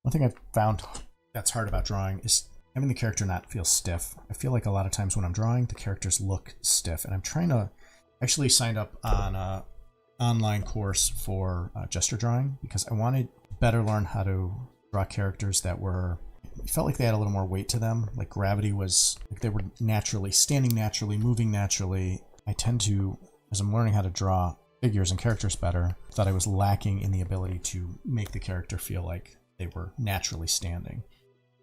One thing I've found that's hard about drawing is having the character not feel stiff. I feel like a lot of times when I'm drawing, the characters look stiff, and I'm trying to actually sign up on a online course for gesture drawing because I wanted to better learn how to draw characters that felt like they had a little more weight to them. Like gravity was, like they were naturally, standing naturally, moving naturally. I tend to, as I'm learning how to draw figures and characters better, thought I was lacking in the ability to make the character feel like they were naturally standing.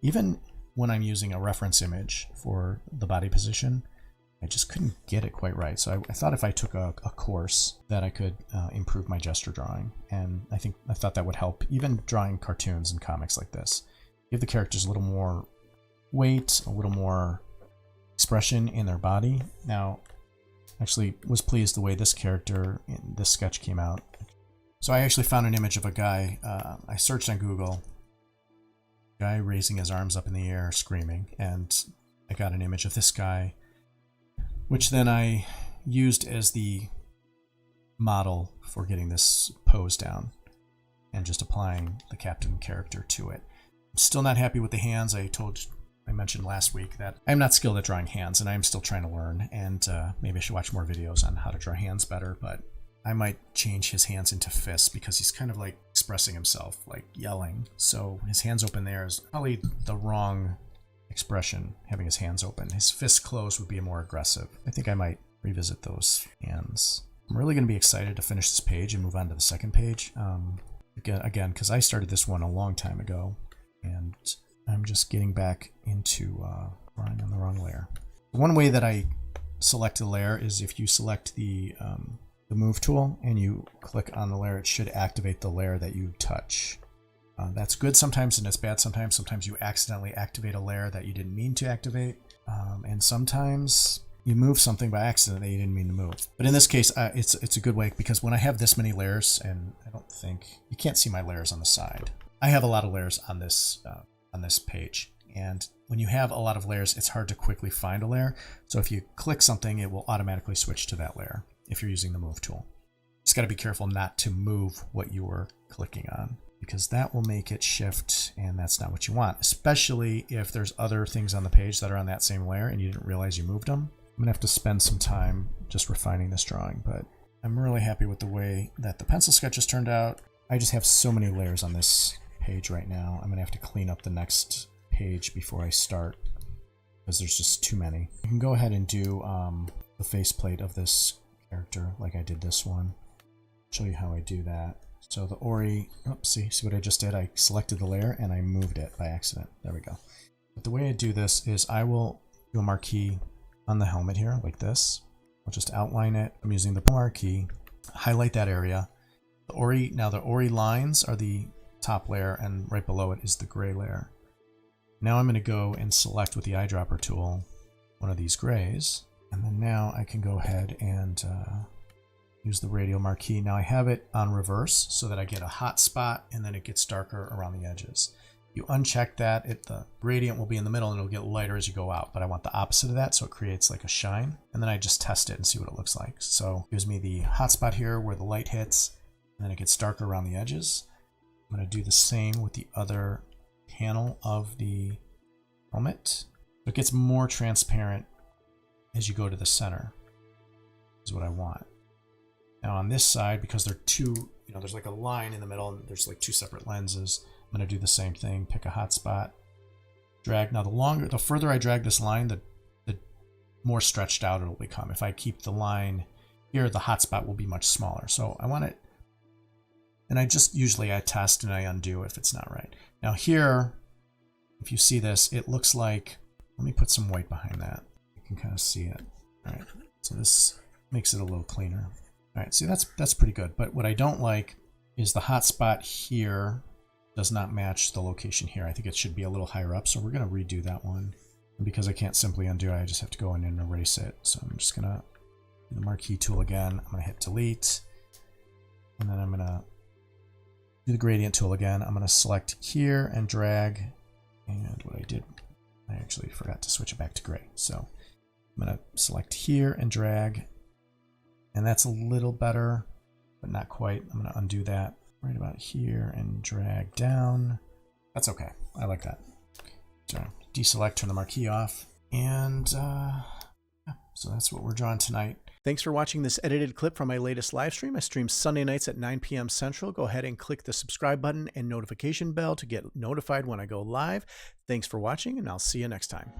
Even when I'm using a reference image for the body position, I just couldn't get it quite right. So I thought if I took a course that I could improve my gesture drawing. And I thought that would help even drawing cartoons and comics like this. Give the characters a little more weight, a little more expression in their body. Now, actually was pleased the way this character in this sketch came out. So I actually found an image of a guy, I searched on Google, guy raising his arms up in the air screaming, and I got an image of this guy, which then I used as the model for getting this pose down and just applying the captain character to it. I'm still not happy with the hands. I mentioned last week that I'm not skilled at drawing hands, and I'm still trying to learn, and maybe I should watch more videos on how to draw hands better, but I might change his hands into fists because he's kind of like expressing himself, like yelling. So his hands open there is probably the wrong expression, having his hands open. His fists closed would be more aggressive. I think I might revisit those hands. I'm really going to be excited to finish this page and move on to the second page. Again, because I started this one a long time ago, and I'm just getting back into drawing on the wrong layer. One way that I select a layer is if you select the move tool and you click on the layer, it should activate the layer that you touch. That's good sometimes and it's bad sometimes. Sometimes you accidentally activate a layer that you didn't mean to activate, and sometimes you move something by accident that you didn't mean to move. But in this case, it's a good way because when I have this many layers, and I don't think you can't see my layers on the side. I have a lot of layers on this page, and when you have a lot of layers, it's hard to quickly find a layer. So if you click something, it will automatically switch to that layer if you're using the move tool. Just got to be careful not to move what you were clicking on, because that will make it shift, and that's not what you want, especially if there's other things on the page that are on that same layer and you didn't realize you moved them. I'm gonna have to spend some time just refining this drawing, but I'm really happy with the way that the pencil sketches turned out. I just have so many layers on this page right now. I'm gonna have to clean up the next page before I start because there's just too many. You can go ahead and do the faceplate of this character like I did this one. Show you how I do that. So the Ori, oops, see what I just did? I selected the layer and I moved it by accident. There we go. But the way I do this is I will do a marquee on the helmet here like this. I'll just outline it. I'm using the marquee, highlight that area. The Ori, now the Ori lines are the top layer, and right below it is the gray layer. Now I'm going to go and select with the eyedropper tool one of these grays, and then now I can go ahead and use the radial marquee. Now I have it on reverse so that I get a hot spot and then it gets darker around the edges. You uncheck that, the gradient will be in the middle and it'll get lighter as you go out, but I want the opposite of that, so it creates like a shine, and then I just test it and see what it looks like. So it gives me the hot spot here where the light hits, and then it gets darker around the edges. I'm going to do the same with the other panel of the helmet. It gets more transparent as you go to the center, is what I want. Now on this side, because they're two, there's like a line in the middle and there's like two separate lenses, I'm going to do the same thing, pick a hot spot, drag. Now the further I drag this line, the more stretched out it'll become. If I keep the line here, the hot spot will be much smaller. So I want it, and I test and I undo if it's not right. Now here, if you see this, it looks like, let me put some white behind that. You can kind of see it. All right, so this makes it a little cleaner. All right, see, that's pretty good. But what I don't like is the hot spot here does not match the location here. I think it should be a little higher up, so we're going to redo that one. And because I can't simply undo it, I just have to go in and erase it. So I'm just going to do the marquee tool again. I'm going to hit delete, and then I'm going to do the gradient tool again. I'm going to select here and drag, and what I did, I actually forgot to switch it back to gray. So I'm going to select here and drag, and that's a little better, but not quite. I'm going to undo that right about here and drag down. That's okay. I like that. So deselect, turn the marquee off, and yeah, so that's what we're drawing tonight. Thanks for watching this edited clip from my latest live stream. I stream Sunday nights at 9 p.m. Central. Go ahead and click the subscribe button and notification bell to get notified when I go live. Thanks for watching, and I'll see you next time.